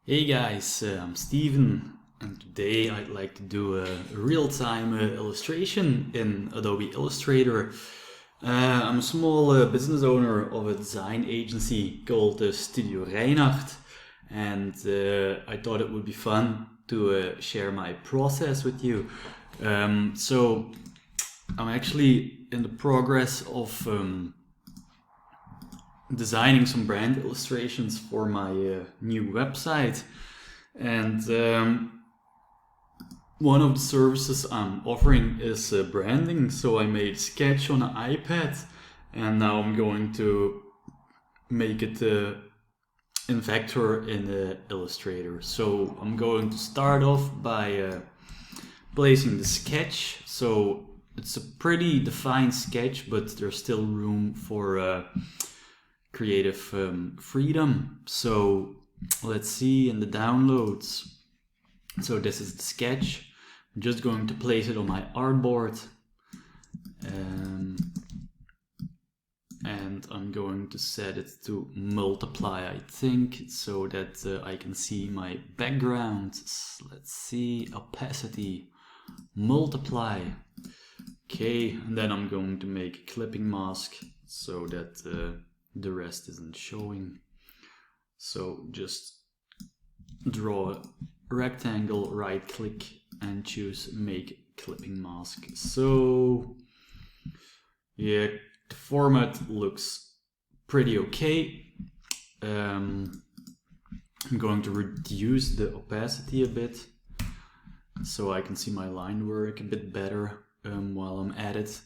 Hey guys, I'm Steven, and today I'd like to do a real-time illustration in Adobe Illustrator. I'm a small business owner of a design agency called Studio Reinhardt, and I thought it would be fun to share my process with you. So I'm actually in the progress of designing some brand illustrations for my new website, and one of the services I'm offering is branding. So I made Sketch on an iPad, and now I'm going to make it in Vector in Illustrator. So I'm going to start off by placing the sketch. So it's a pretty defined sketch, but there's still room for creative freedom. So let's see in the downloads. So this is the sketch. I'm just going to place it on my artboard, and I'm going to set it to multiply, I think, so that I can see my background. Let's see, opacity, multiply. Okay, and then I'm going to make a clipping mask so that the rest isn't showing. So just draw a rectangle, right click and choose make clipping mask. So yeah, the format looks pretty okay. I'm going to reduce the opacity a bit so I can see my line work a bit better while I'm at it.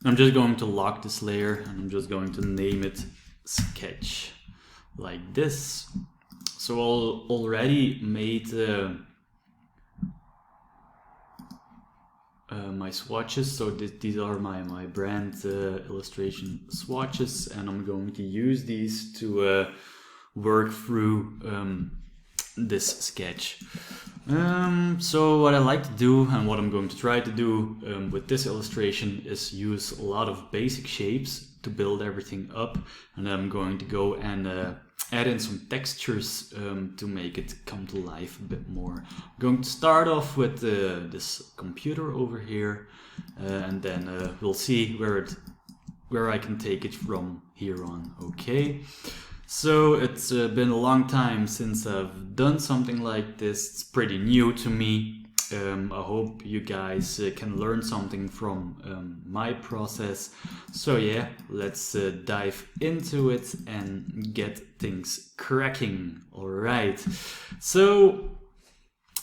I'm just going to lock this layer and I'm just going to name it sketch like this. So I already made my swatches. So these are my brand illustration swatches, and I'm going to use these to work through this sketch. So what I like to do, and what I'm going to try to do with this illustration, is use a lot of basic shapes to build everything up, and then I'm going to go and add in some textures to make it come to life a bit more. I'm going to start off with this computer over here, and then we'll see where I can take it from here on. Okay. So it's been a long time since I've done something like this. It's pretty new to me. I hope you guys can learn something from my process. So yeah, let's dive into it and get things cracking. Alright, so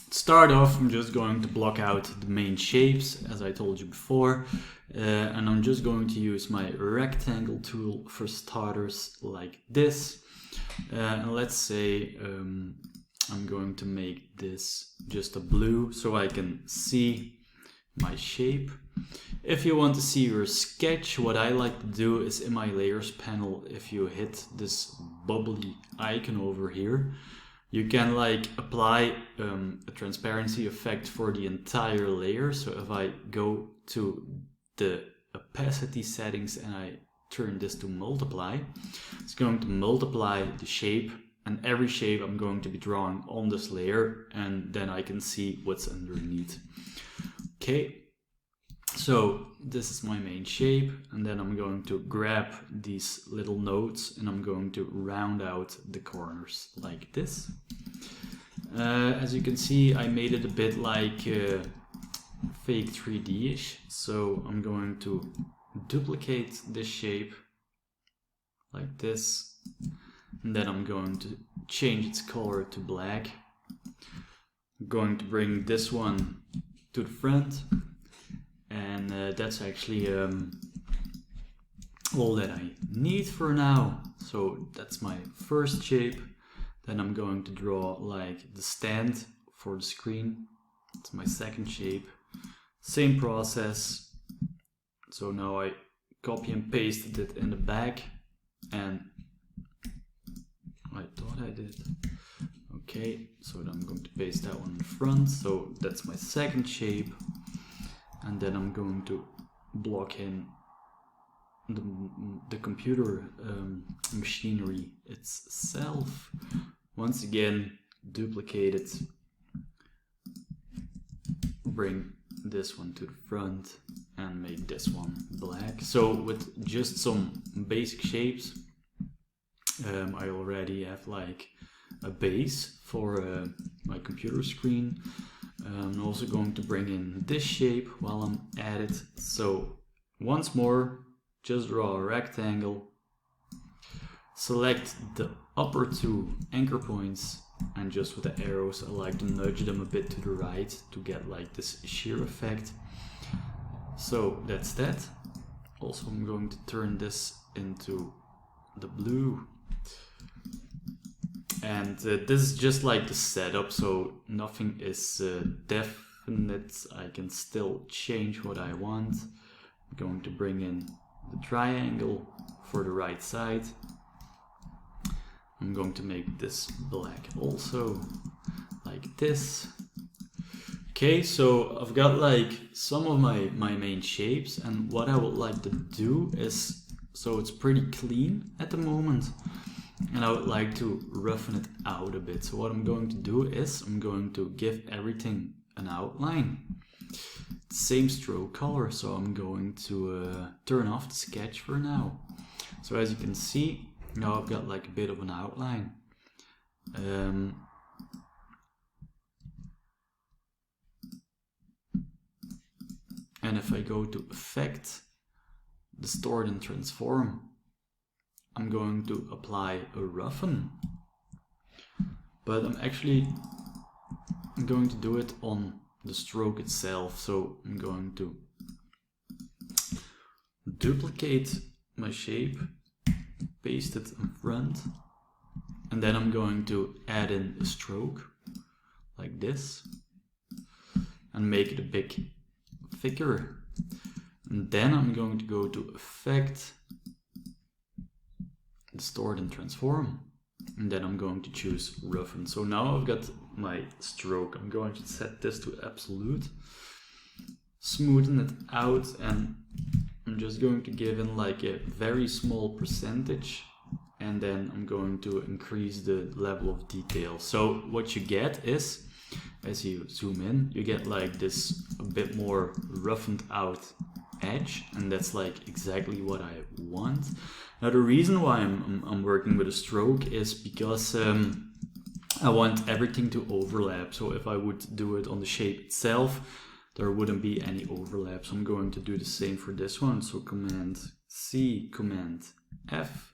start off, I'm just going to block out the main shapes as I told you before, and I'm just going to use my rectangle tool for starters like this, and let's say I'm going to make this just a blue so I can see my shape. If you want to see your sketch, what I like to do is in my layers panel, if you hit this bubbly icon over here, you can like apply a transparency effect for the entire layer. So if I go to the opacity settings and I turn this to multiply, it's going to multiply the shape, and every shape I'm going to be drawing on this layer, and then I can see what's underneath. Okay, so this is my main shape, and then I'm going to grab these little nodes and I'm going to round out the corners like this. As you can see, I made it a bit like fake 3D-ish, so I'm going to duplicate this shape like this, and then I'm going to change its color to black. I'm going to bring this one to the front, and that's actually all that I need for now. So that's my first shape. Then I'm going to draw like the stand for the screen. It's my second shape. Same process. So now I copy and pasted it in the back, and I thought I did. Okay, so then I'm going to paste that one in the front. So that's my second shape. And then I'm going to block in the computer machinery itself. Once again, duplicate it, bring this one to the front and make this one black. So with just some basic shapes, I already have like a base for my computer screen. I'm also going to bring in this shape while I'm at it. So once more, just draw a rectangle, select the upper two anchor points, and just with the arrows I like to nudge them a bit to the right to get like this shear effect. So that's that. Also I'm going to turn this into the blue. And this is just like the setup, so nothing is definite. I can still change what I want. I'm going to bring in the triangle for the right side. I'm going to make this black also, like this. Okay, so I've got like some of my main shapes, and what I would like to do is, so it's pretty clean at the moment, and I would like to roughen it out a bit. So what I'm going to do is I'm going to give everything an outline. Same stroke color, so I'm going to turn off the sketch for now. So as you can see, now I've got like a bit of an outline. And if I go to Effect, Distort and Transform, I'm going to apply a roughen. But I'm going to do it on the stroke itself. So I'm going to duplicate my shape, paste it in front, and then I'm going to add in a stroke like this and make it a bit thicker. And then I'm going to go to Effect, Distort and Transform, and then I'm going to choose Roughen. So now I've got my stroke. I'm going to set this to absolute, smoothen it out, and I'm just going to give in like a very small percentage, and then I'm going to increase the level of detail. So what you get is, as you zoom in, you get like this a bit more roughened out edge, and that's like exactly what I want. Now the reason why I'm working with a stroke is because I want everything to overlap. So if I would do it on the shape itself, there wouldn't be any overlap. So I'm going to do the same for this one. So Command C, Command F,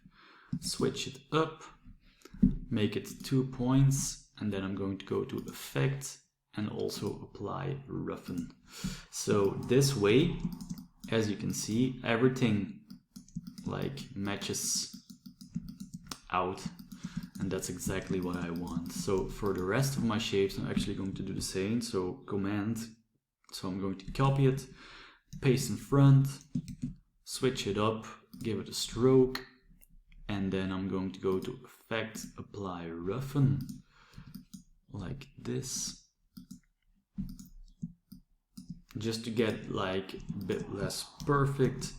switch it up, make it 2 points, and then I'm going to go to Effect and also apply Roughen. So this way, as you can see, everything like matches out, and that's exactly what I want. So for the rest of my shapes, I'm actually going to do the same. So Command, so I'm going to copy it, paste in front, switch it up, give it a stroke, and then I'm going to go to Effect, apply Roughen, like this, just to get like a bit less perfect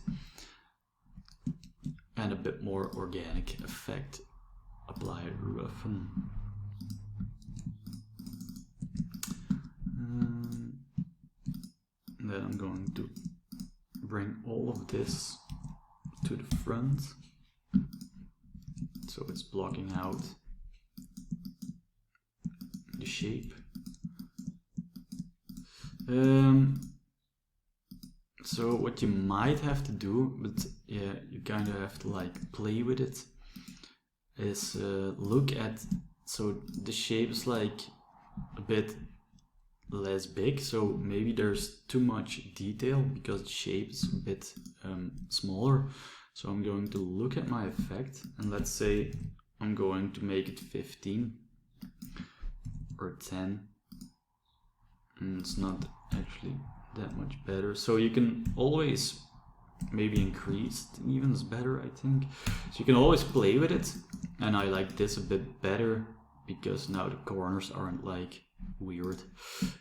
and a bit more organic effect. Apply Roughen. Then I'm going to bring all of this to the front, so it's blocking out the shape. So what you might have to do, but yeah, you kind of have to like play with it, is look at, so the shape is like a bit less big, so maybe there's too much detail because the shape is a bit smaller. So I'm going to look at my effect, and let's say I'm going to make it 15 or 10, and it's not actually that much better. So you can always maybe increase it, even is better, I think. So you can always play with it, and I like this a bit better because now the corners aren't like weird.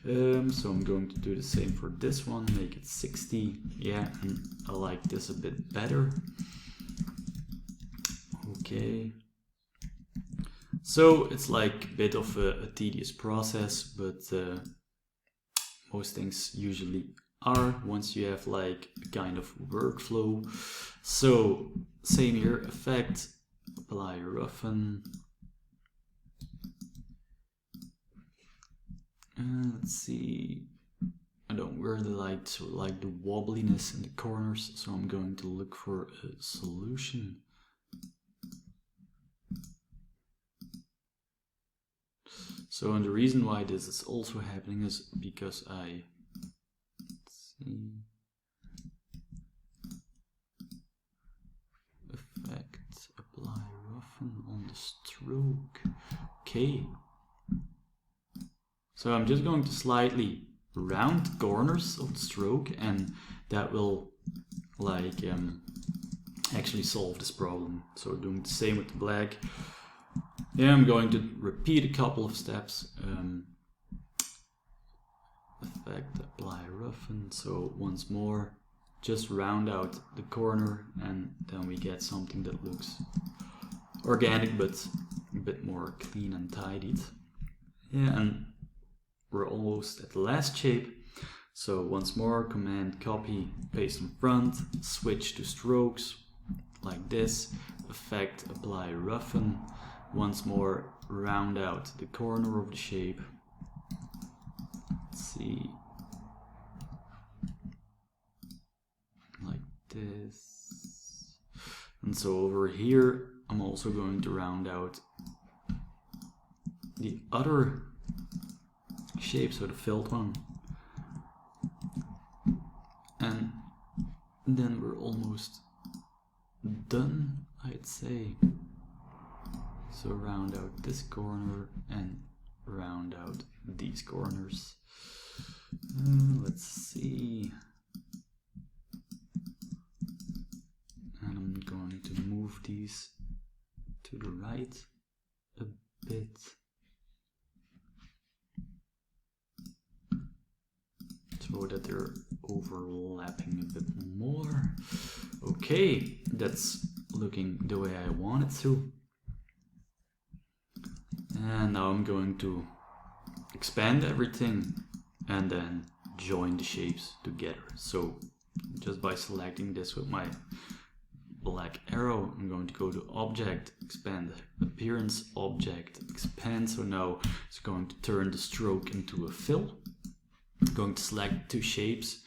So I'm going to do the same for this one, make it 60. Yeah, and I like this a bit better. Okay, So it's like a bit of a tedious process, but most things usually are once you have like a kind of workflow. So same here, effect, apply roughen. Let's see, I don't really like the wobbliness in the corners, so I'm going to look for a solution. So, and the reason why this is also happening is because let's see, effect, apply roughen on the stroke. Okay. So I'm just going to slightly round the corners of the stroke, and that will like actually solve this problem. So doing the same with the black. Yeah, I'm going to repeat a couple of steps. Effect, apply roughen. So once more, just round out the corner, and then we get something that looks organic but a bit more clean and tidied. Yeah, and we're almost at the last shape. So once more, command copy, paste in front, switch to strokes like this, effect, apply roughen. Once more, round out the corner of the shape. Let's see, like this. And so over here, I'm also going to round out the other shape, so the filled one. And then we're almost done, I'd say. So round out this corner and round out these corners. Let's see. And I'm going to move these to the right a bit. So that they're overlapping a bit more. Okay, that's looking the way I want it to. And now I'm going to expand everything and then join the shapes together. So just by selecting this with my black arrow, I'm going to go to Object, Expand, Appearance, Object, Expand. So now it's going to turn the stroke into a fill. I'm going to select two shapes,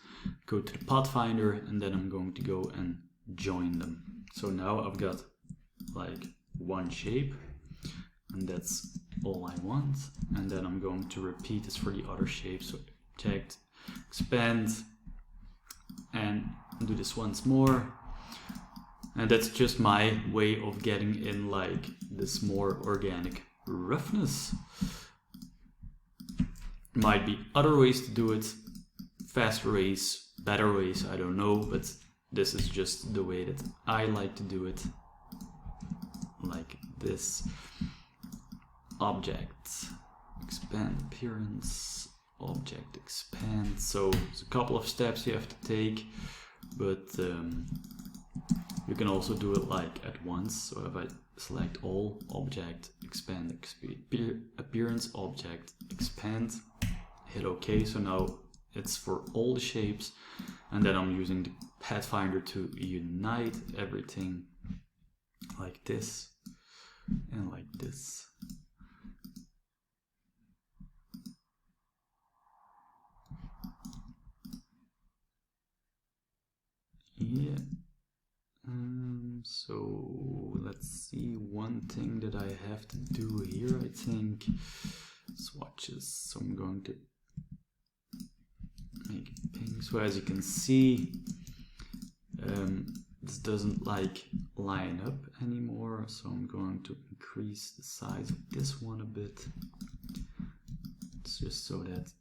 go to the Pathfinder, and then I'm going to go and join them. So now I've got like one shape, and that's all I want. And then I'm going to repeat this for the other shapes. So Object, Expand, and do this once more. And that's just my way of getting in like this more organic roughness. Might be other ways to do it, faster ways, better ways, I don't know, but this is just the way that I like to do it. Like this. Object, expand appearance, object, expand. So it's a couple of steps you have to take, but you can also do it like at once. So if I select all, object, expand, appearance, object, expand, hit OK. So now it's for all the shapes, and then I'm using the Pathfinder to unite everything like this and like this. Yeah. So let's see, one thing that I have to do here, I think, swatches. So I'm going to make it pink. So as you can see, this doesn't like line up anymore. So I'm going to increase the size of this one a bit. It's just so that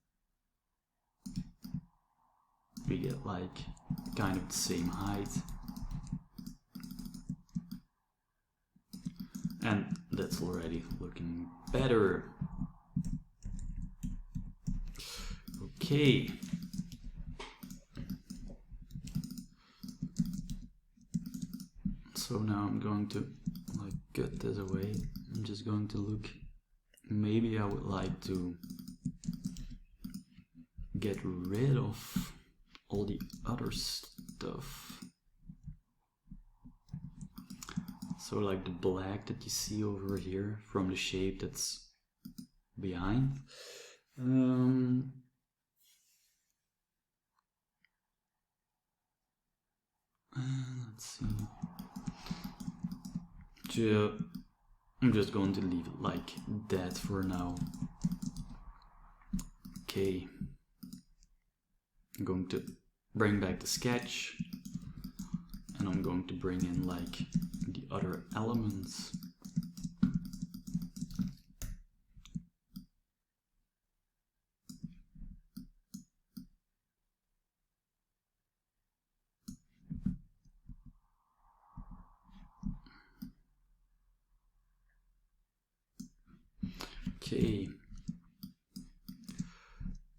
we get like kind of the same height. And that's already looking better. Okay. So now I'm going to like get this away I'm just going to look. Maybe I would like to get rid of all the other stuff. So like the black that you see over here from the shape that's behind. Let's see. I'm just going to leave it like that for now. Okay. I'm going to bring back the sketch, and I'm going to bring in like the other elements. Okay,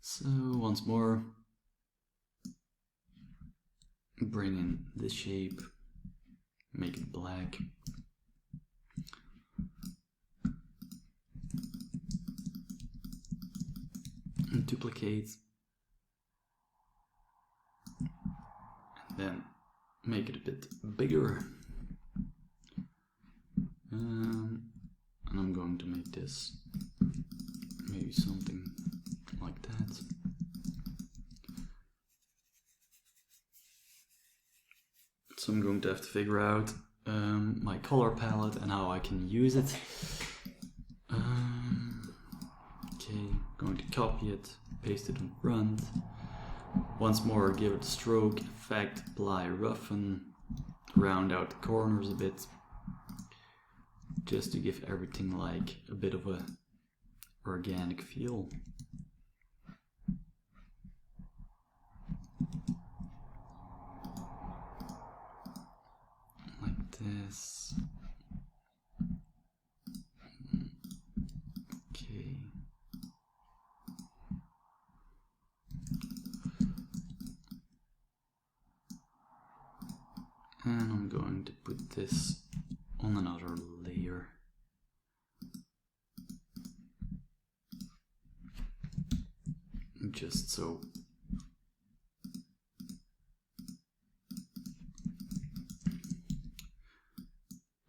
so once more, bring in this shape, make it black. And duplicate. And then make it a bit bigger. And I'm going to make this maybe something like that. So I'm going to have to figure out my color palette and how I can use it. Okay, going to copy it, paste it in front. Once more, give it a stroke, effect, apply, roughen, round out the corners a bit, just to give everything like a bit of a organic feel. Like this. Okay. And I'm going to put this on another layer. Just so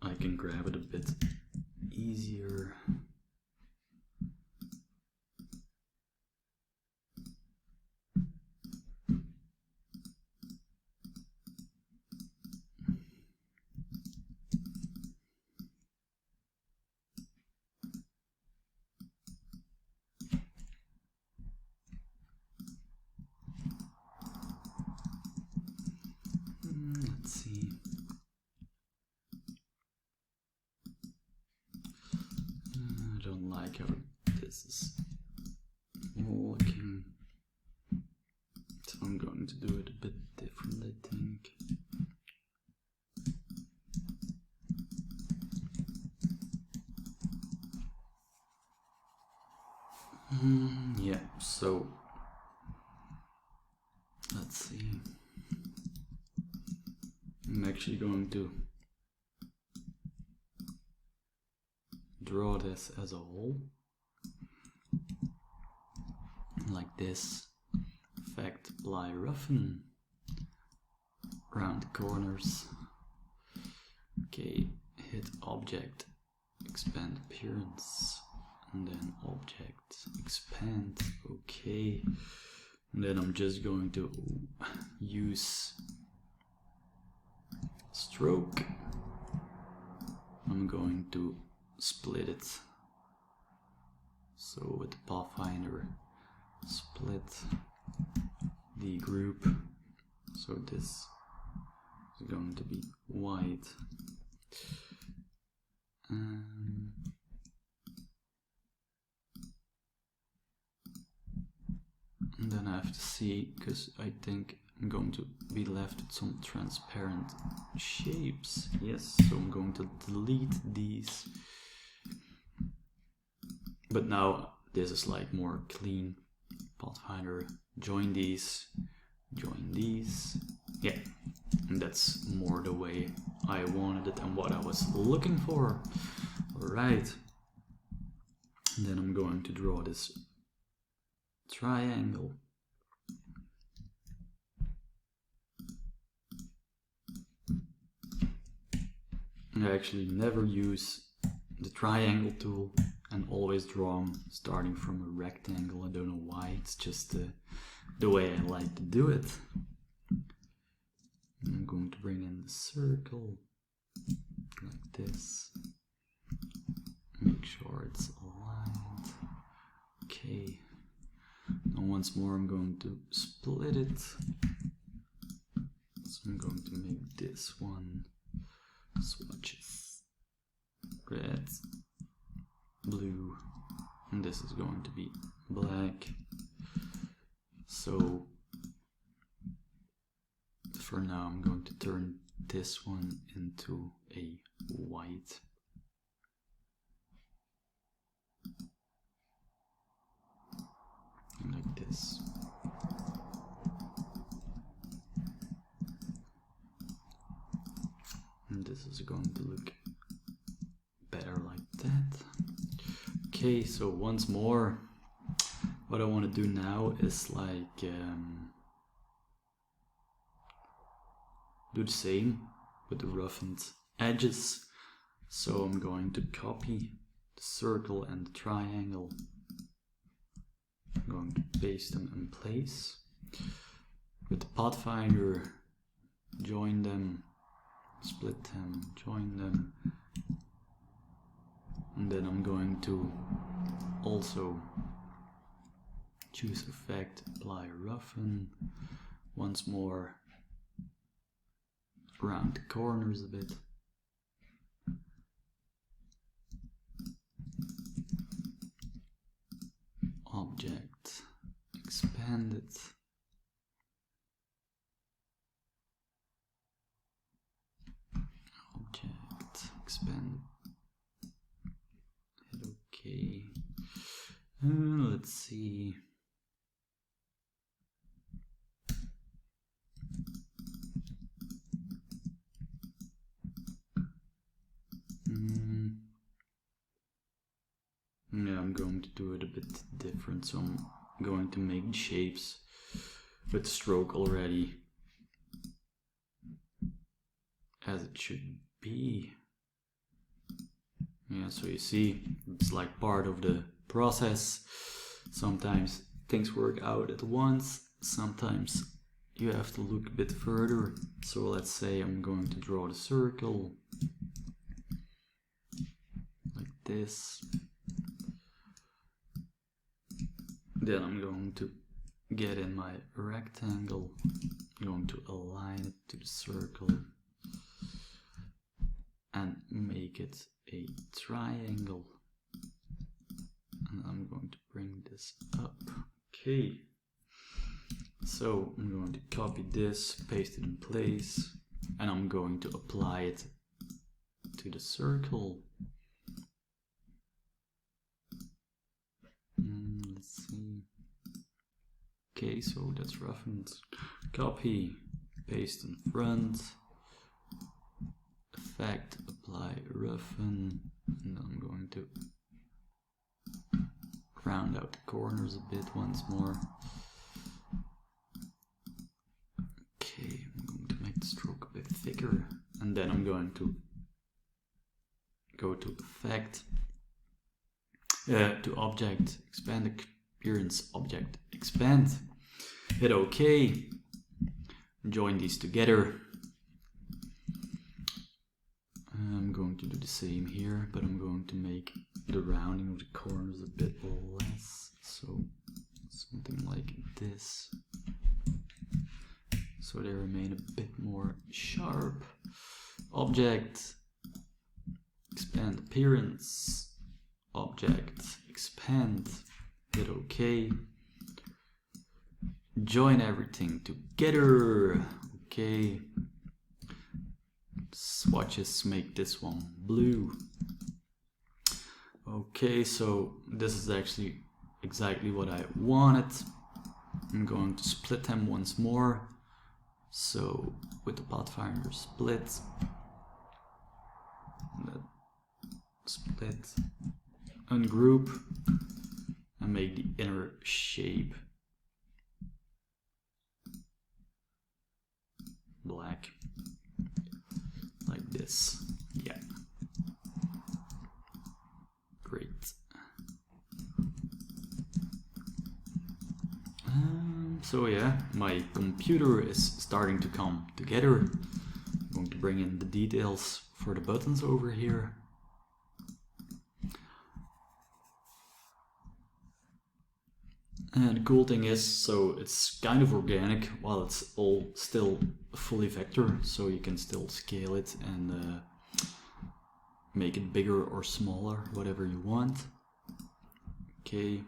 I can grab it a bit easier. Let's see. I don't like how this is looking, so I'm going to do it a bit different, I think. Yeah, so let's see. I'm actually going to draw this as a whole, like this. Effect, apply, roughen, round the corners. Okay, hit object, expand appearance, and then object, expand. Okay, and then I'm just going to use stroke. I'm going to split it. So with the pathfinder, split the group. So this is going to be white. And then I have to see, because I think I'm going to be left with some transparent shapes. Yes, so I'm going to delete these. But now this is like more clean. Pathfinder, join these. Yeah, and that's more the way I wanted it and what I was looking for. Alright. And then I'm going to draw this triangle. I actually never use the triangle tool and always draw them starting from a rectangle. I don't know why, it's just the way I like to do it. I'm going to bring in the circle like this. Make sure it's aligned. Okay. Now once more I'm going to split it. So I'm going to make this one swatches. Red, blue, and this is going to be black. So for now I'm going to turn this one into a white. Like this. And this is going to look better like that. Okay, so once more, what I want to do now is like do the same with the roughened edges. So I'm going to copy the circle and the triangle. I'm going to paste them in place. With the pathfinder, join them, split them, join them. And then I'm going to also choose effect, apply roughen. Once more, round the corners a bit. Object, expand it. Object, expand it. Okay. Let's see. Yeah, I'm going to do it a bit different, so I'm going to make the shapes with stroke already as it should be. Yeah, so you see, it's like part of the process. Sometimes things work out at once, sometimes you have to look a bit further. So let's say I'm going to draw the circle like this. Then I'm going to get in my rectangle, I'm going to align it to the circle and make it a triangle. And I'm going to bring this up. Okay. So I'm going to copy this, paste it in place, and I'm going to apply it to the circle. Let's see. Okay, so that's roughened. Copy, paste in front, effect, apply roughen, and then I'm going to round out the corners a bit once more. Okay, I'm going to make the stroke a bit thicker, and then I'm going to go to effect, to object, expand appearance, object, expand, hit OK, join these together. I'm going to do the same here, but I'm going to make the rounding of the corners a bit less, so something like this, so they remain a bit more sharp. Object, expand appearance, object, expand, hit OK, join everything together. Okay, swatches make this one blue. Okay, so this is actually exactly what I wanted. I'm going to split them once more. So with the pathfinder split, that split, ungroup, and make the inner shape black, like this. Yeah, great. So yeah, my computer is starting to come together. I'm going to bring in the details for the buttons over here. And the cool thing is, so it's kind of organic while it's all still fully vector, so you can still scale it and make it bigger or smaller, whatever you want. Okay.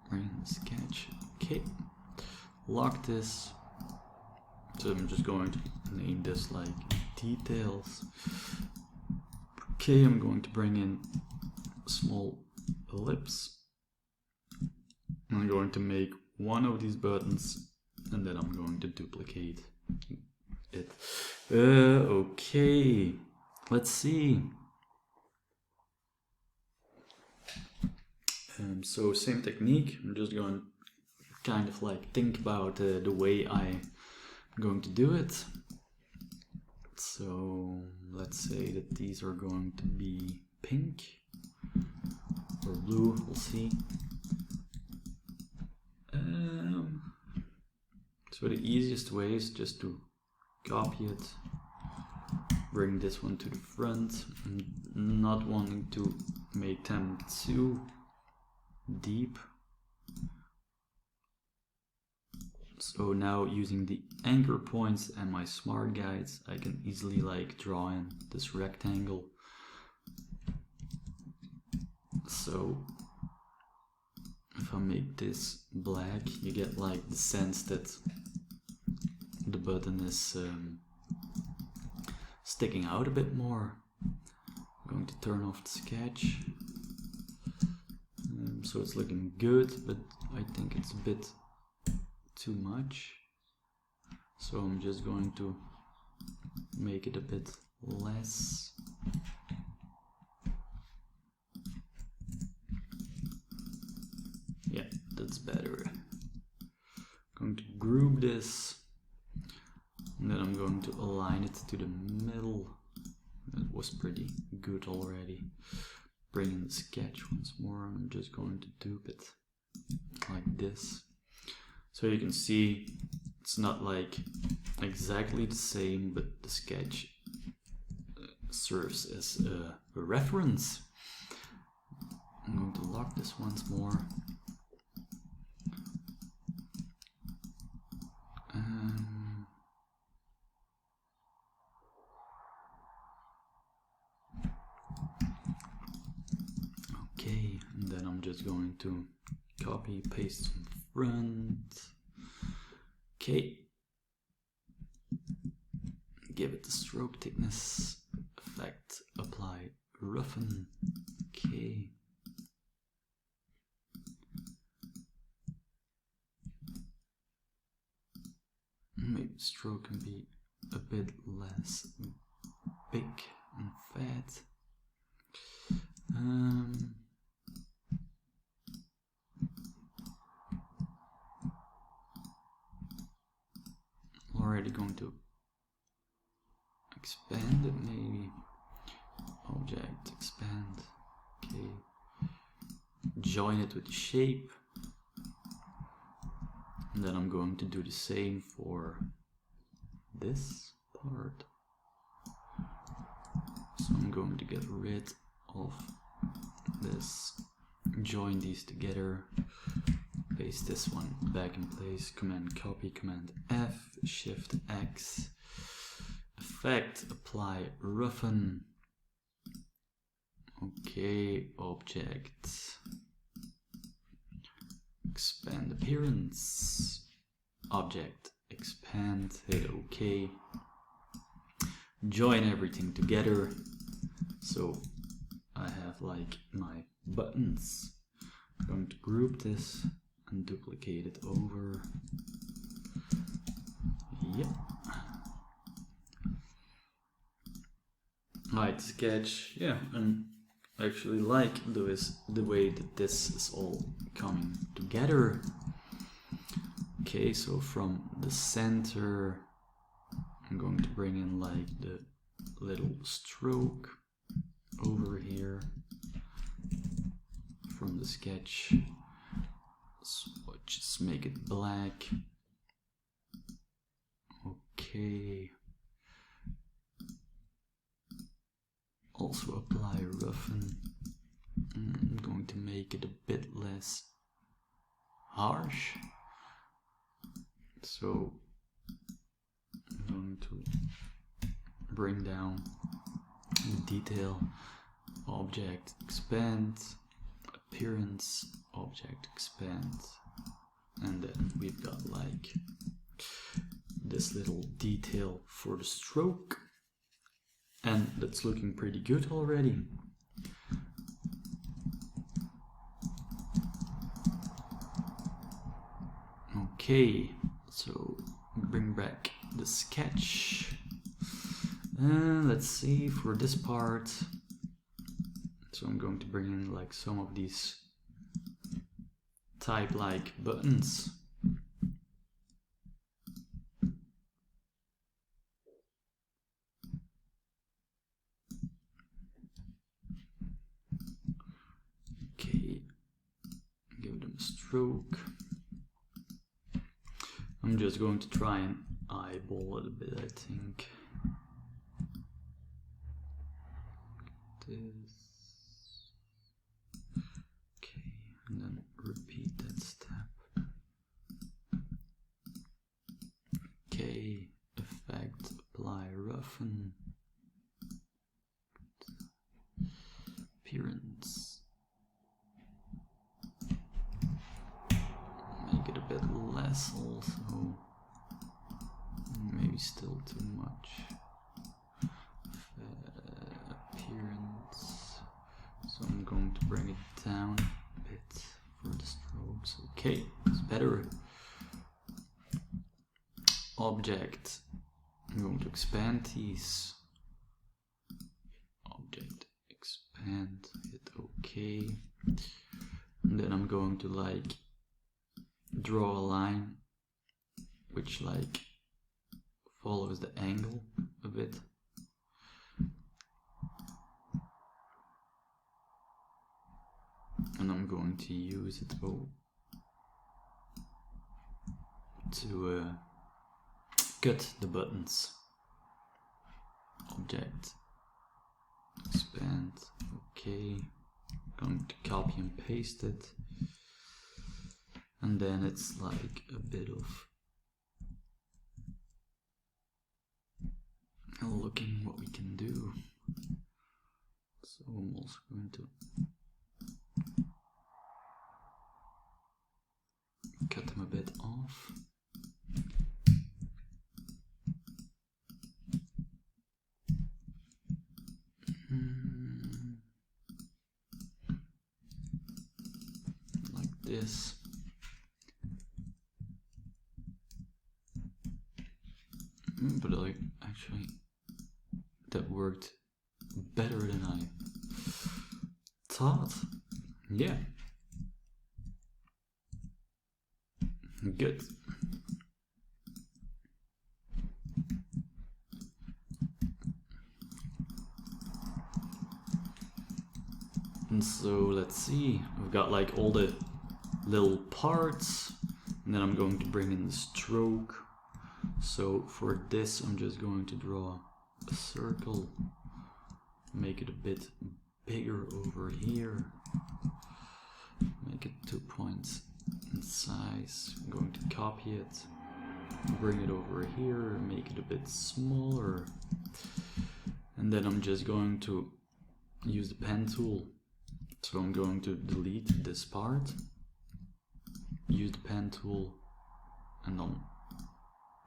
Bring in the sketch. Okay. Lock this. So I'm just going to name this like details. Okay, I'm going to bring in a small ellipse. I'm going to make one of these buttons and then I'm going to duplicate it. Okay, let's see. So same technique. I'm just going to kind of like think about the way I'm going to do it. So let's say that these are going to be pink or blue, we'll see. So the easiest way is just to copy it, bring this one to the front, not wanting to make them too deep. So now using the anchor points and my smart guides, I can easily like draw in this rectangle. So if I make this black, you get like the sense that the button is sticking out a bit more. I'm going to turn off the sketch. So it's looking good, but I think it's a bit too much. So I'm just going to make it a bit less. Yeah, that's better. I'm going to group this, and then I'm going to align it to the middle. That was pretty good already. Bring in the sketch once more. I'm just going to dupe it like this. So you can see it's not like exactly the same, but the sketch serves as a reference. I'm going to lock this once more. Okay, and then I'm just going to copy, paste from front. Okay. Give it the stroke thickness. Effect, apply, roughen. Okay. Maybe the stroke can be a bit less big and fat. Already going to expand it, maybe. Object, expand. Okay. Join it with the shape. And then I'm going to do the same for this part. So I'm going to get rid of this, join these together, paste this one back in place, Command copy, Command F, Shift X, effect, apply, roughen. Okay, object, expand appearance, object, expand, hit OK, join everything together. So I have like my buttons. I'm going to group this and duplicate it over. Yep. Right, sketch. Yeah, and I actually like the way that this is all coming together. Okay, so from the center, I'm going to bring in like the little stroke over here from the sketch. So just make it black. Okay. Also apply roughen. I'm going to make it a bit less harsh. So I'm going to bring down the detail, object expand, appearance, object expand, and then we've got like this little detail for the stroke, and that's looking pretty good already. Okay, so bring back the sketch. Let's see for this part. So I'm going to bring in like some of these type-like buttons. Okay, give them a stroke. I'm just going to try and eyeball it a bit, I think. This. Okay, and then repeat that step. Okay, effect, apply roughen. Appearance. Make it a bit less also. Maybe still too much. Appearance. So I'm going to bring it down a bit for the strokes. Okay, it's better. Object. I'm going to expand these. Object, expand, hit OK. And then I'm going to like draw a line which like follows the angle a bit. And I'm going to use it to cut the buttons. Object, expand, okay. I'm going to copy and paste it. And then it's like a bit of looking what we can do. So I'm also going to cut them a bit off. Like this. But like actually that worked better than I thought. Yeah. Good. And so let's see, we've got like all the little parts, and then I'm going to bring in the stroke. So for this I'm just going to draw a circle, make it a bit bigger over here, make it 2 points in size. I'm going to copy it, bring it over here, make it a bit smaller, and then I'm just going to use the pen tool. So I'm going to delete this part, use the pen tool, and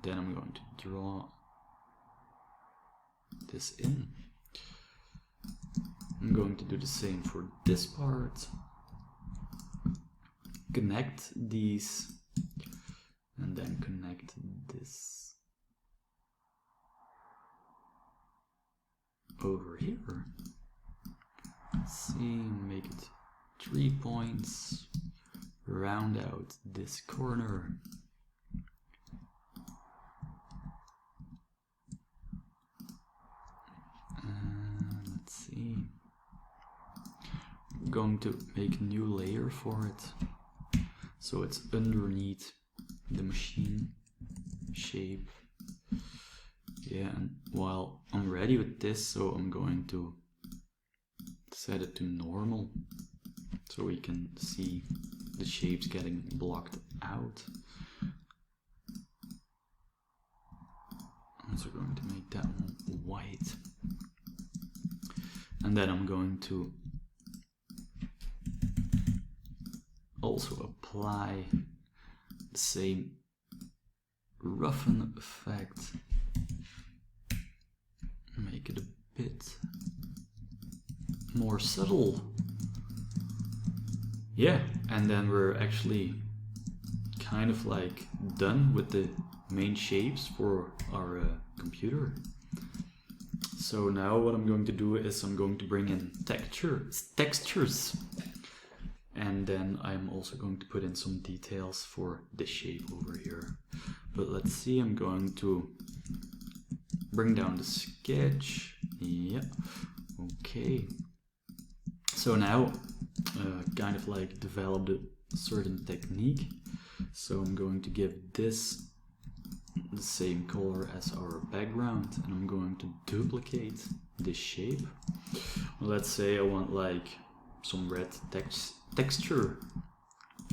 then I'm going to draw this in. I'm going to do the same for this part. connect these and then connect this over here. Let's see, make it 3 points, round out this corner. Let's see. I'm going to make a new layer for it, so it's underneath the machine shape. Yeah, and while I'm ready with this, so I'm going to set it to normal so we can see the shapes getting blocked out. I'm also going to make that one white. And then I'm going to also apply the same roughen effect. Make it a bit more subtle. Yeah, and then we're actually kind of like done with the main shapes for our computer. So now what I'm going to do is I'm going to bring in textures. And then I'm also going to put in some details for this shape over here. But let's see, I'm going to bring down the sketch. Yeah, okay. So now, kind of like developed a certain technique. So I'm going to give this the same color as our background, and I'm going to duplicate this shape. Let's say I want like some red texture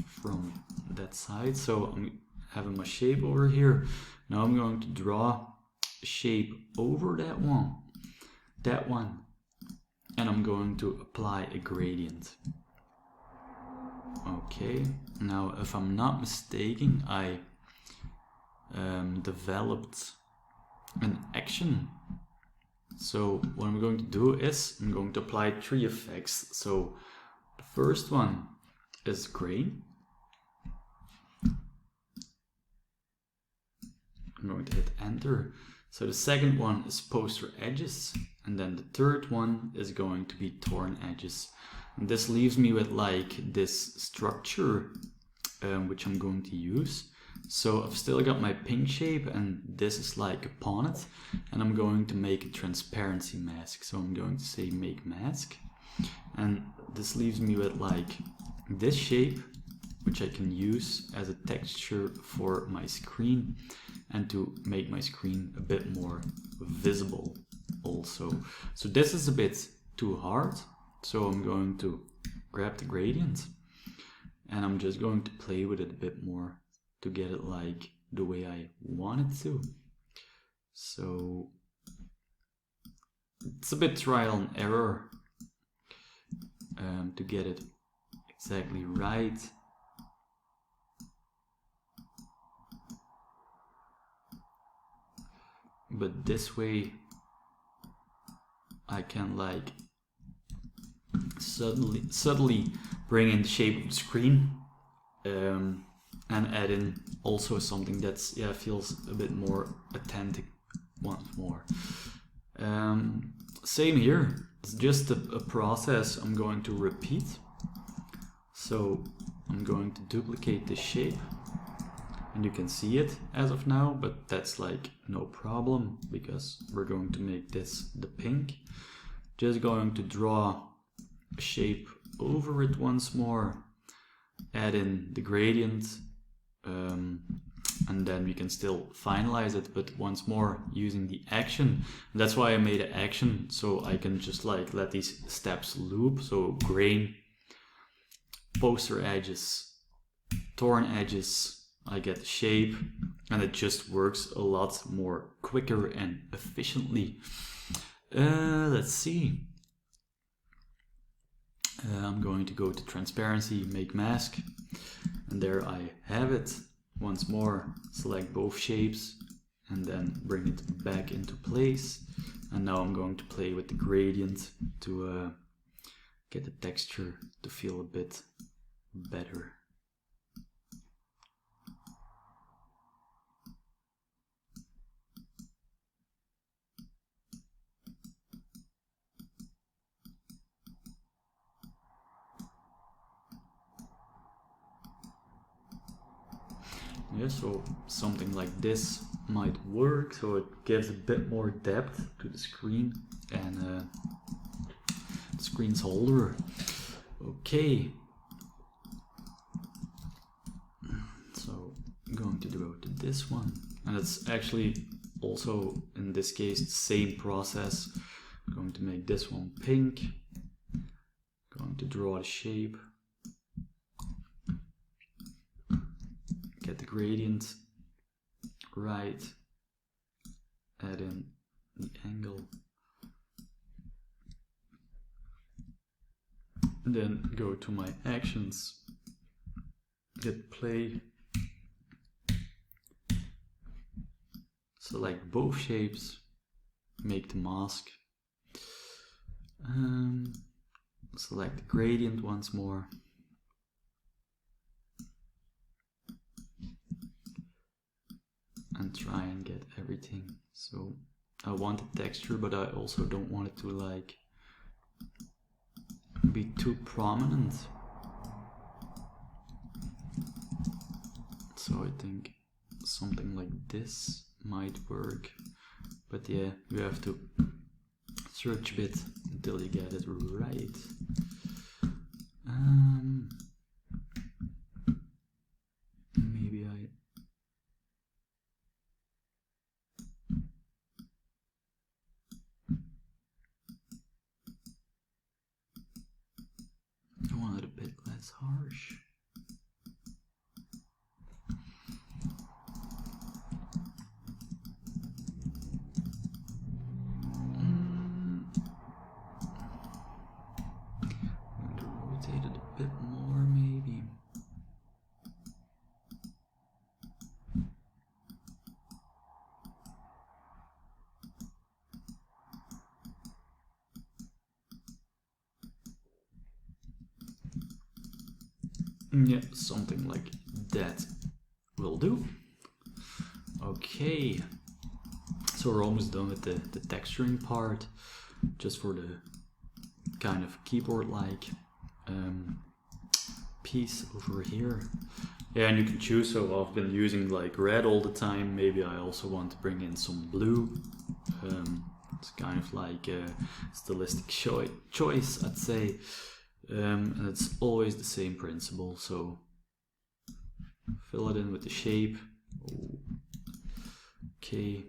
from that side. So I'm having my shape over here. Now I'm going to draw a shape over that one, and I'm going to apply a gradient. Okay, now if I'm not mistaken, I developed an action. So what I'm going to do is I'm going to apply 3 effects. So the first one is grain. I'm going to hit enter. So the second one is poster edges, and then the third one is going to be torn edges. And this leaves me with like this structure which I'm going to use. So I've still got my pink shape, and this is like upon it, and I'm going to make a transparency mask. So I'm going to say make mask, and this leaves me with like this shape, which I can use as a texture for my screen and to make my screen a bit more visible also. So this is a bit too hard, so I'm going to grab the gradient and I'm just going to play with it a bit more to get it like the way I want it to. So it's a bit trial and error to get it exactly right. But this way I can like subtly bring in the shape of the screen and add in also something that's feels a bit more authentic once more. Same here, it's just a process I'm going to repeat. So I'm going to duplicate this shape, and you can see it as of now, but that's like no problem because we're going to make this the pink. Just going to draw a shape over it once more, add in the gradient, and then we can still finalize it, but once more using the action. And that's why I made an action, so I can just like let these steps loop. So grain, poster edges, torn edges, I get the shape, and it just works a lot more quicker and efficiently. Let's see. I'm going to go to transparency, make mask, and there I have it. Once more, select both shapes and then bring it back into place. And now I'm going to play with the gradient to get the texture to feel a bit better. Yeah, so something like this might work, so it gives a bit more depth to the screen and the screen's holder. Okay, so I'm going to go to this one, and it's actually also in this case the same process. I'm going to make this one pink, going to draw the shape, get the gradient right, add in the angle, and then go to my actions, hit play, select both shapes, make the mask, select the gradient once more, and try and get everything. So I want a texture, but I also don't want it to like be too prominent. So I think something like this might work, but yeah, you have to search a bit until you get it right. Maybe I want it a bit less harsh. I'm going to rotate it a bit more, maybe. Yeah, something like that will do. Okay, so we're almost done with the texturing part, just for the kind of keyboard-like piece over here. Yeah, and you can choose, so I've been using like red all the time, maybe I also want to bring in some blue. It's kind of like a stylistic choice, I'd say. And it's always the same principle, so fill it in with the shape. Okay,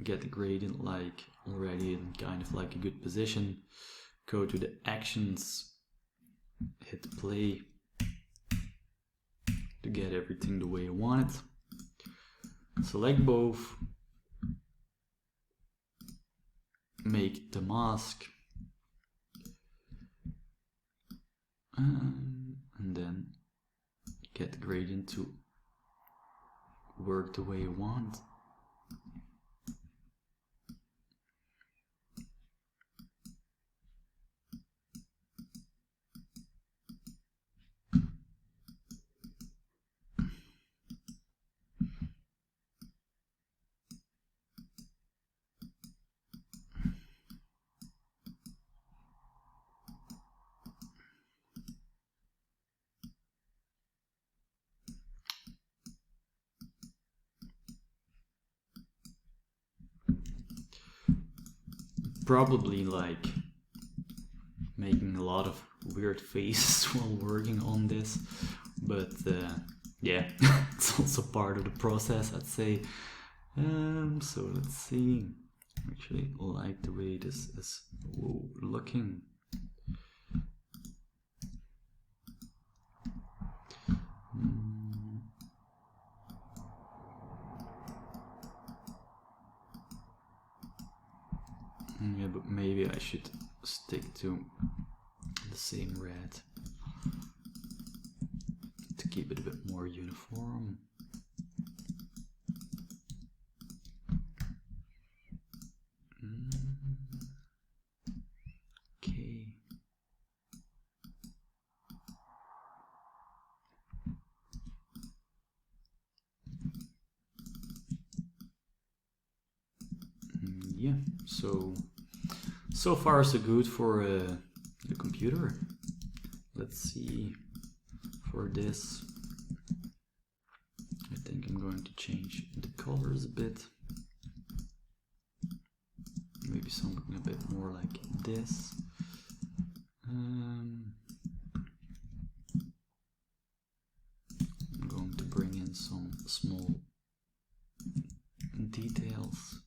get the gradient like already in kind of like a good position. Go to the actions, hit play to get everything the way you want it. Select both, make the mask, and then get the gradient to work the way you want. Probably like making a lot of weird faces while working on this, but yeah, it's also part of the process, I'd say. So let's see. Actually, I like the way this is looking. Yeah, but maybe I should stick to the same red to keep it a bit more uniform. Okay. Yeah, so far so good for the computer. Let's see, for this I think change the colors a bit. Maybe something a bit more like this. I'm going to bring in some small details.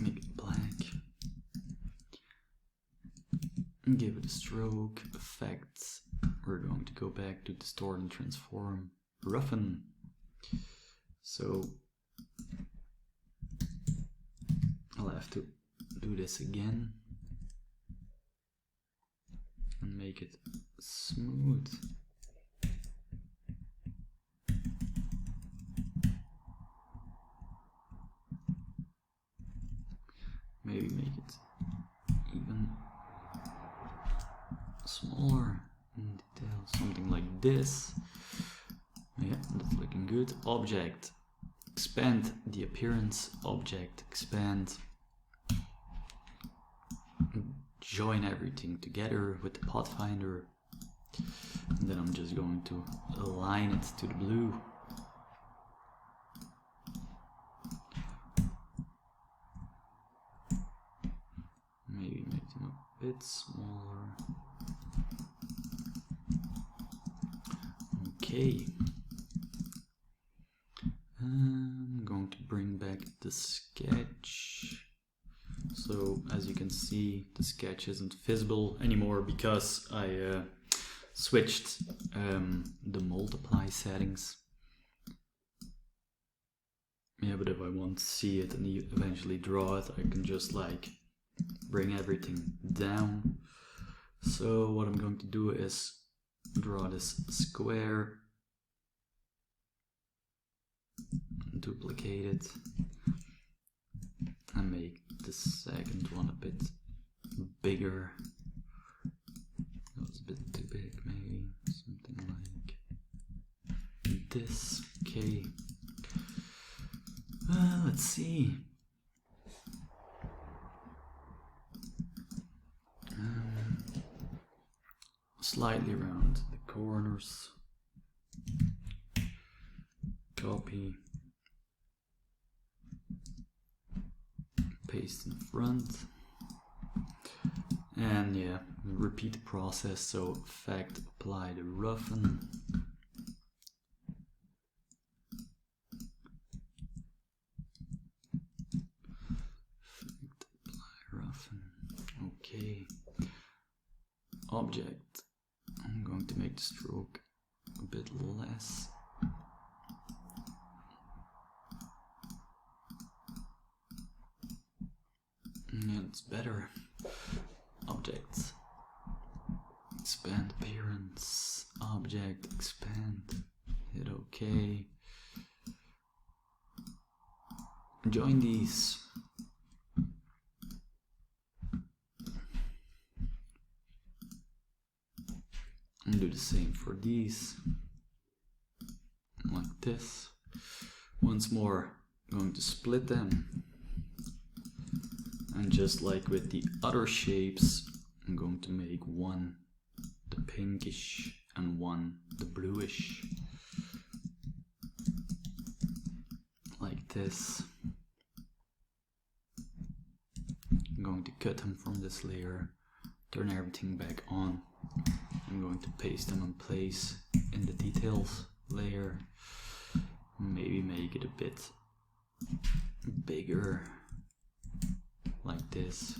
Make it black. Give it a stroke. Effects. We're going to go back to distort and transform. Roughen. So I'll have to do this again and make it smooth. Maybe make it even smaller in detail, something like this. Yeah, that's looking good. Object, expand the appearance. Object, expand. Join everything together with the pathfinder. And then I'm just going to align it to the blue. Maybe make them a bit smaller. Okay. I'm going to bring back the sketch. So as you can see, the sketch isn't visible anymore because I switched the multiply settings. Yeah, but if I want to see it and eventually draw it, I can just like bring everything down. So what I'm going to do is draw this square, duplicate it, and make the second one a bit bigger. That was a bit too big, maybe something like this. Okay. Let's see. Slightly around the corners. Copy. Paste in front. And yeah, repeat the process. So effect, apply the roughen. Effect, apply roughen. Okay. Object. I'm going to make the stroke a bit less. Yeah, it's better. Objects. Expand appearance. Object, expand. Hit OK. Join these. And do the same for these. Like this. Once more, I'm going to split them. And just like with the other shapes, I'm going to make one the pinkish and one the bluish. Like this. I'm going to cut them from this layer, turn everything back on. I'm going to paste them in place in the details layer. Maybe make it a bit bigger. Like this.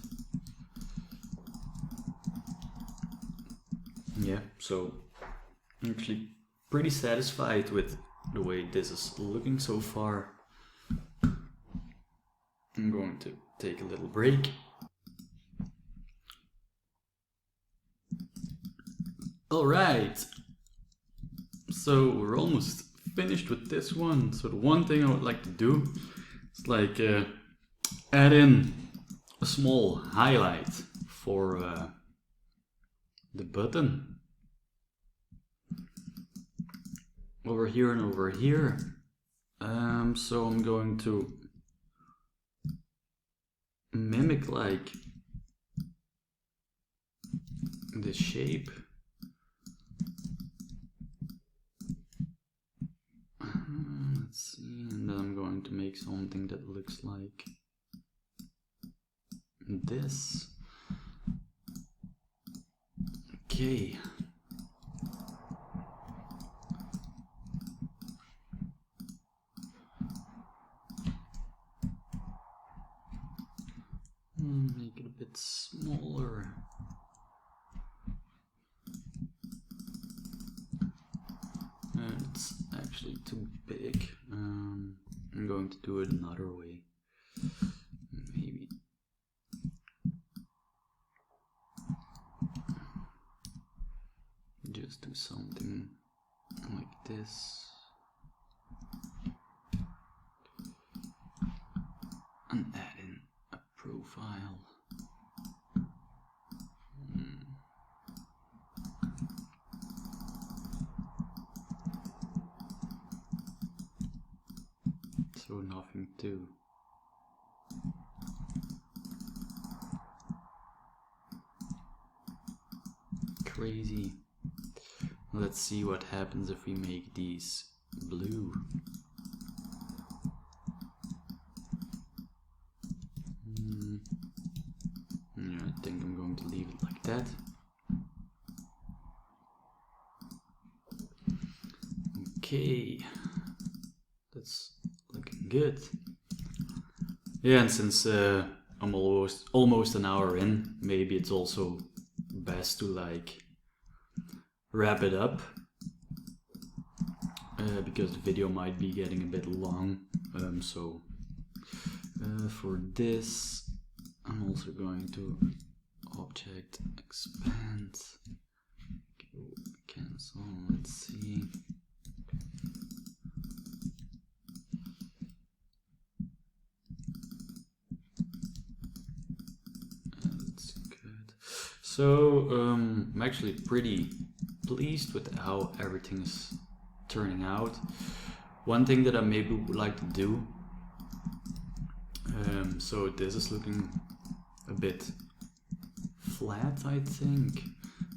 Yeah, so I'm actually pretty satisfied with the way this is looking so far. I'm going to take a little break. Alright, so we're almost finished with this one. So the one thing I would like to do is like add in a small highlight for the button over here and over here. So I'm going to mimic like this shape. Let's see, and then I'm going to make something that looks like this. Okay. Make it a bit smaller. It's actually too big. I'm going to do it another way. Maybe. Just do something like this. And add in a profile. So nothing too crazy. Let's see what happens if we make these blue. Yeah, I think I'm going to leave it like that. Okay, that's looking good. Yeah, and since I'm almost an hour in, maybe it's also best to like wrap it up, because the video might be getting a bit long. So for this, I'm also going to object expand, cancel. Let's see. That's good. So I'm actually pretty pleased with how everything is turning out. One thing that I maybe would like to do, so this is looking a bit flat, I think.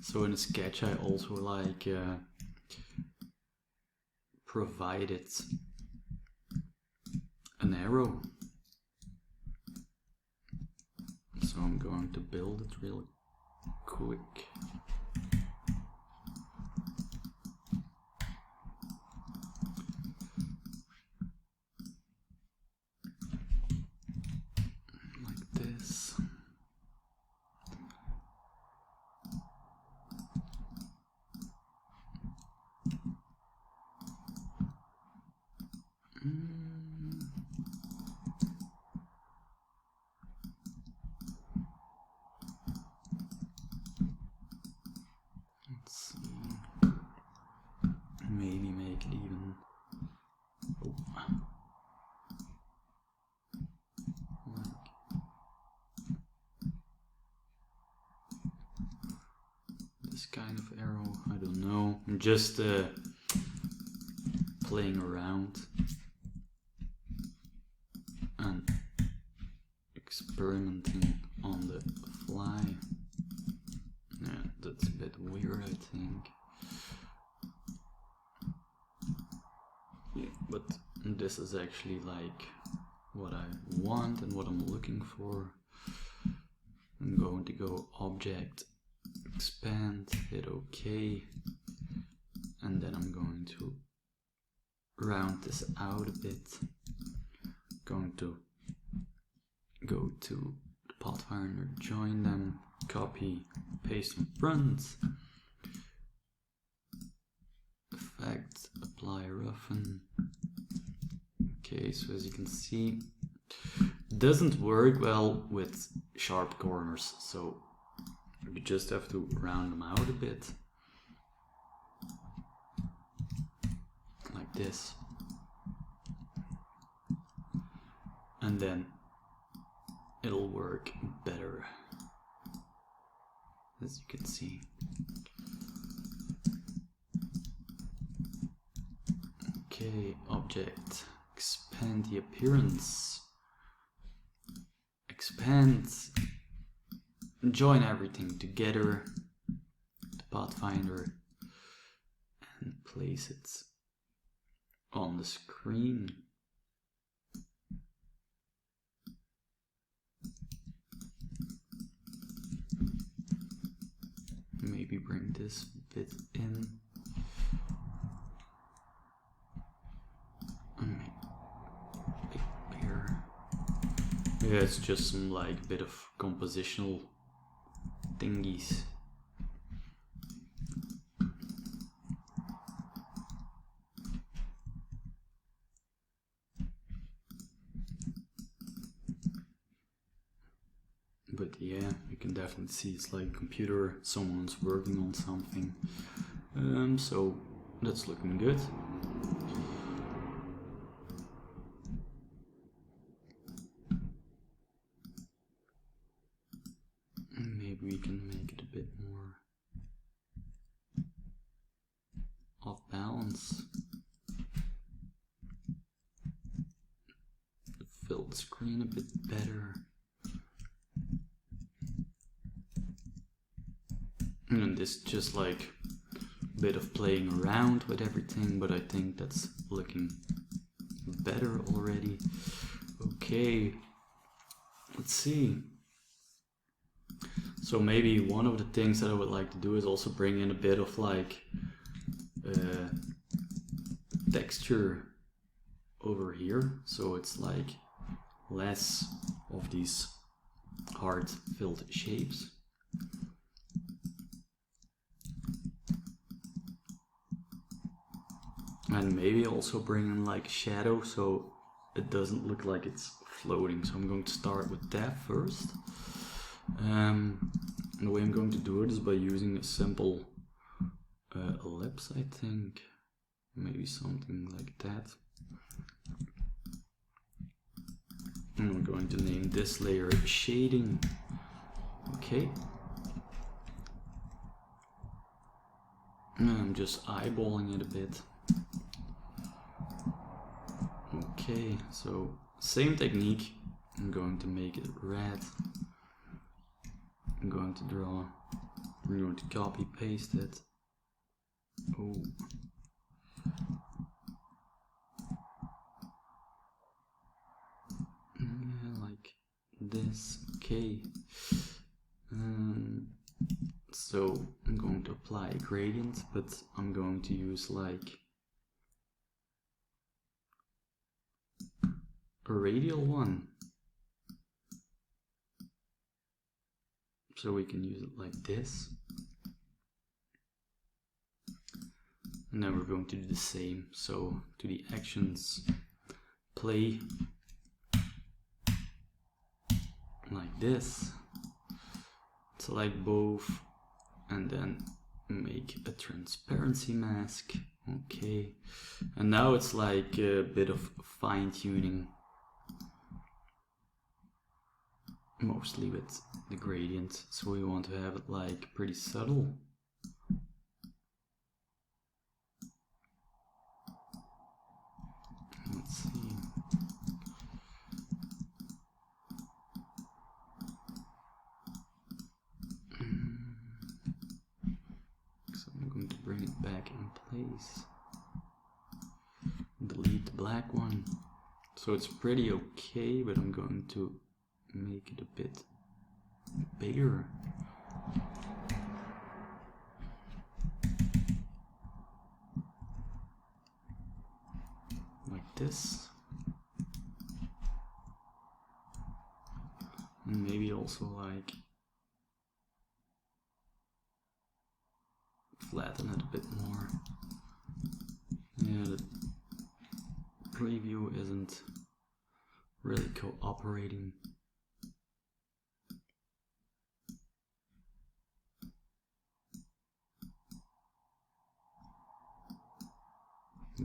So in a sketch I also like provided an arrow. So I'm going to build it real quick. Maybe make it even like this kind of arrow. I don't know. I'm just playing around and experimenting on the fly. Yeah, that's a bit weird, I think. Yeah, but this is actually like what I want and what I'm looking for. I'm going to go object, expand, hit OK, and then I'm going to round this out a bit. Going to go to the Pathfinder, join them, copy, paste in front, effect, apply roughen. Okay, so as you can see, it doesn't work well with sharp corners, so you just have to round them out a bit, like this, and then it'll work better, as you can see. Okay, object, expand the appearance, expand, join everything together, the Pathfinder, and place it on the screen. Maybe bring this bit in. Yeah, it's just some like bit of compositional thingies. But yeah, you can definitely see it's like a computer, someone's working on something. So that's looking good. Maybe we can make it a bit more off balance. Fill the screen a bit better. And this just like a bit of playing around with everything, but I think that's looking better already. Okay, let's see. So maybe one of the things that I would like to do is also bring in a bit of like texture over here, so it's like less of these hard filled shapes. And maybe also bring in like shadow so it doesn't look like it's floating. So I'm going to start with that first. And the way I'm going to do it is by using a simple ellipse, I think. Maybe something like that. And I'm going to name this layer shading. Okay. And I'm just eyeballing it a bit. Okay, so same technique. I'm going to make it red. I'm going to draw. I'm going to copy paste it. Oh. Yeah, like this. Okay. So I'm going to apply a gradient, but I'm going to use like a radial one. So we can use it like this. And then we're going to do the same. So to the actions, play like this. Select both and then make a transparency mask. Okay. And now it's like a bit of fine tuning. Mostly with the gradient, so we want to have it like pretty subtle. Let's see. So I'm going to bring it back in place. Delete the black one. So it's pretty okay, but I'm going to make it a bit bigger. Like this. And maybe also like flatten it a bit more. Yeah, the preview isn't really cooperating.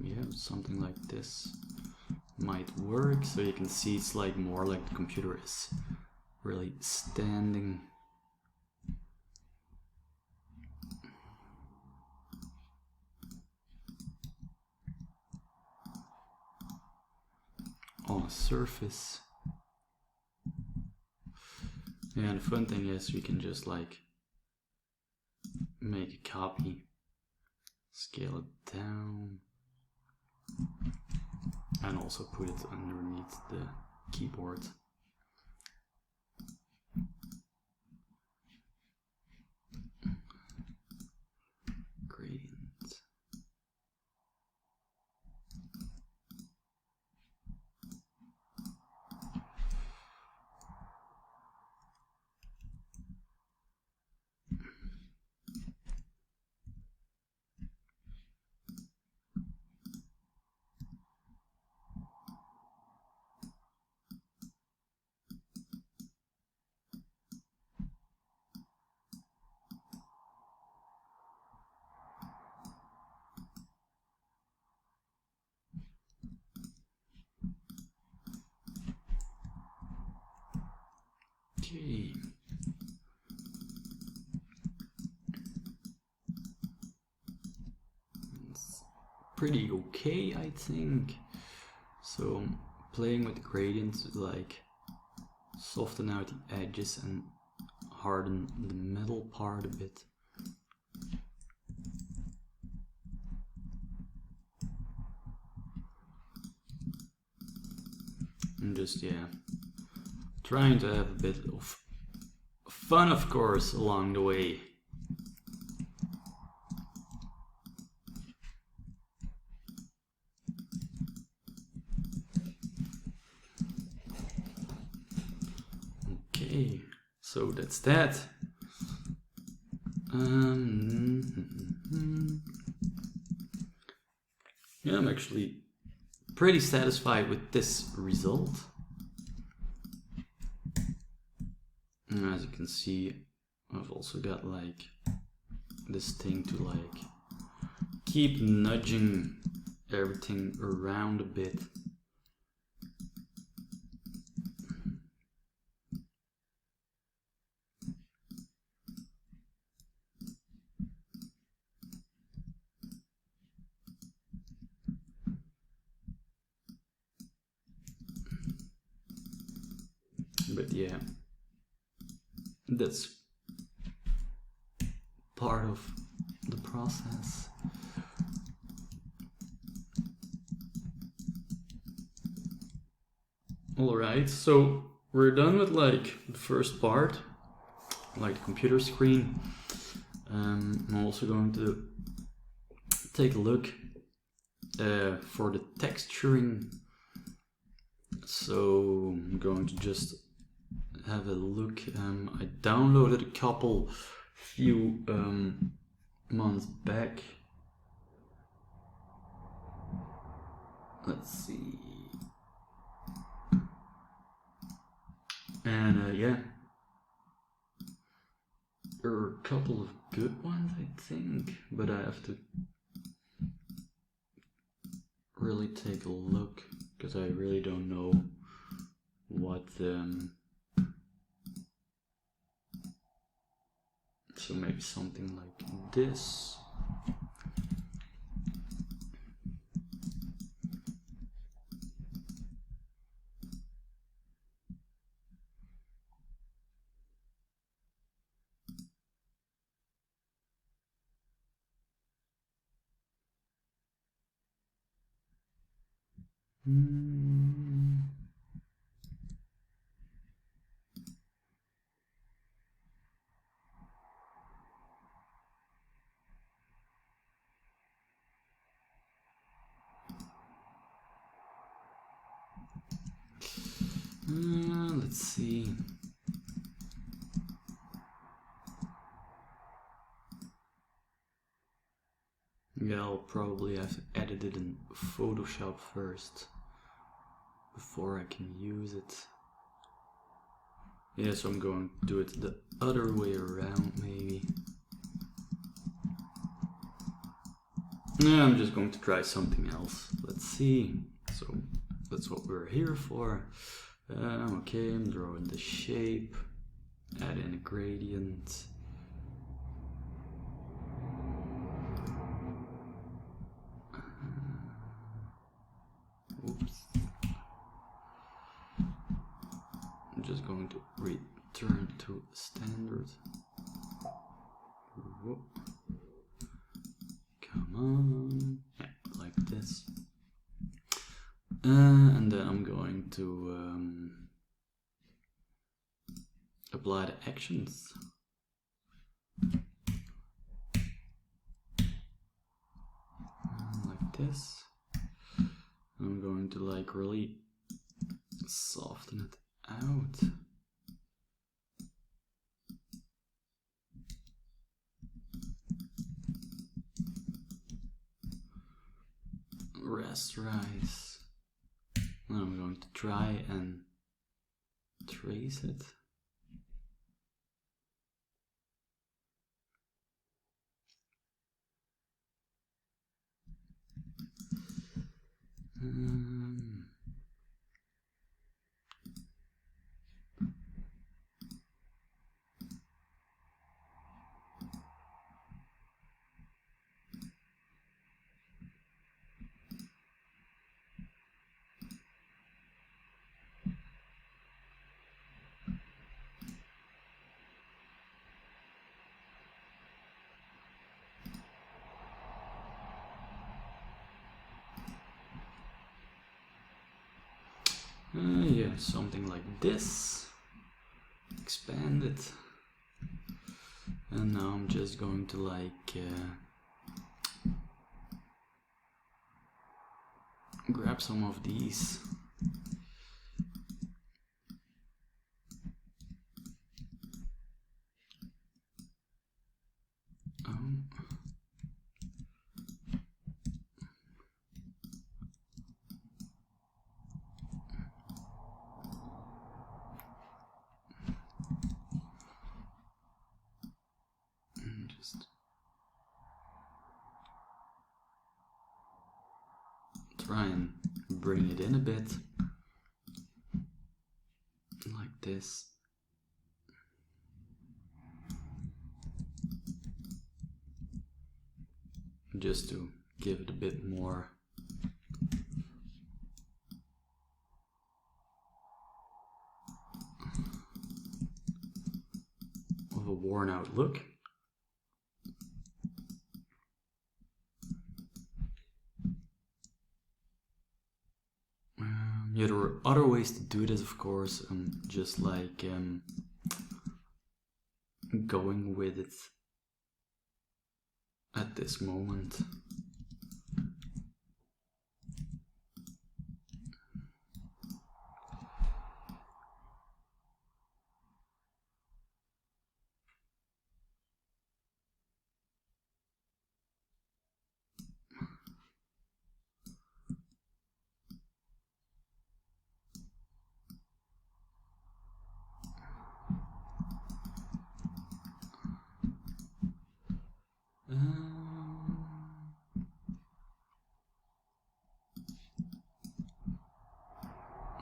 Yeah, something like this might work, so you can see it's like more like the computer is really standing. On a surface. Yeah, and the fun thing is we can just like make a copy, scale it down. and also put it underneath the keyboard. Gradient. Okay. It's pretty okay, I think. So playing with the gradients, like soften out the edges and harden the middle part a bit. And just, yeah, trying to have a bit of fun, of course, along the way. Okay, so that's that. Yeah, I'm actually pretty satisfied with this result. And as you can see, I've also got like this thing to like keep nudging everything around a bit. But yeah, that's part of the process. Alright, so we're done with like the first part, like the computer screen. I'm also going to take a look for the texturing. So I'm going to just have a look. I downloaded a few months back. Let's see. And yeah, there are a couple of good ones, I think, but I have to really take a look because I really don't know what so maybe something like this. Let's see. Yeah, I'll probably have to edit it in Photoshop first before I can use it. Yeah, so I'm going to do it the other way around, maybe. Yeah, I'm just going to try something else. Let's see. So that's what we're here for. Okay, I'm drawing the shape, add in a gradient. Oops. I'm just going to return to standard. Whoop. Come on. Yeah, like this. And then I'm going to apply the actions. Like this. I'm going to like really soften it out. Rasterize. Now I'm going to try and trace it. Yeah, something like this. Expand it. And now I'm just going to like grab some of these. Just try and bring it in a bit, like this. Just to give it a bit more of a worn out look. Yeah, there are other ways to do this, of course, just like going with it at this moment.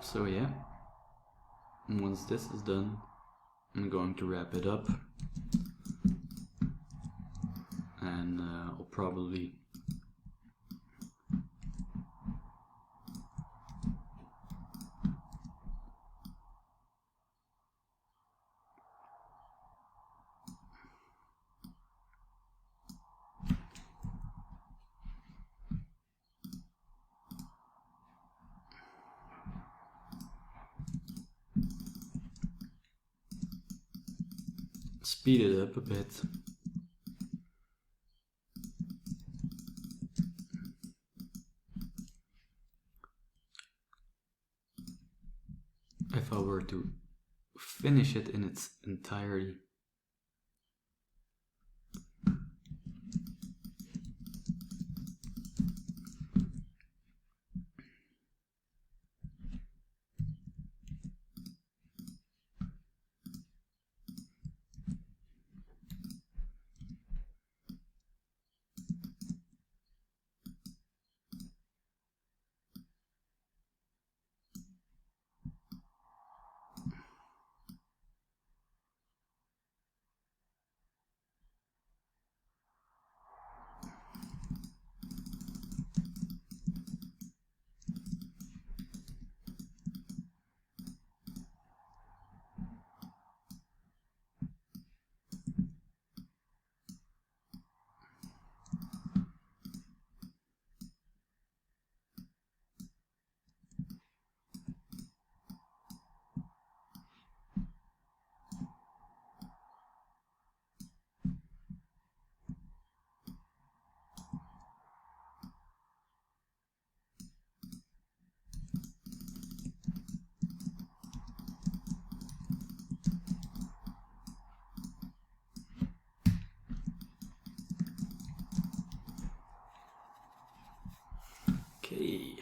So yeah, once this is done, I'm going to wrap it up, and I'll probably speed it up a bit. If I were to finish it in its entirety, Okay.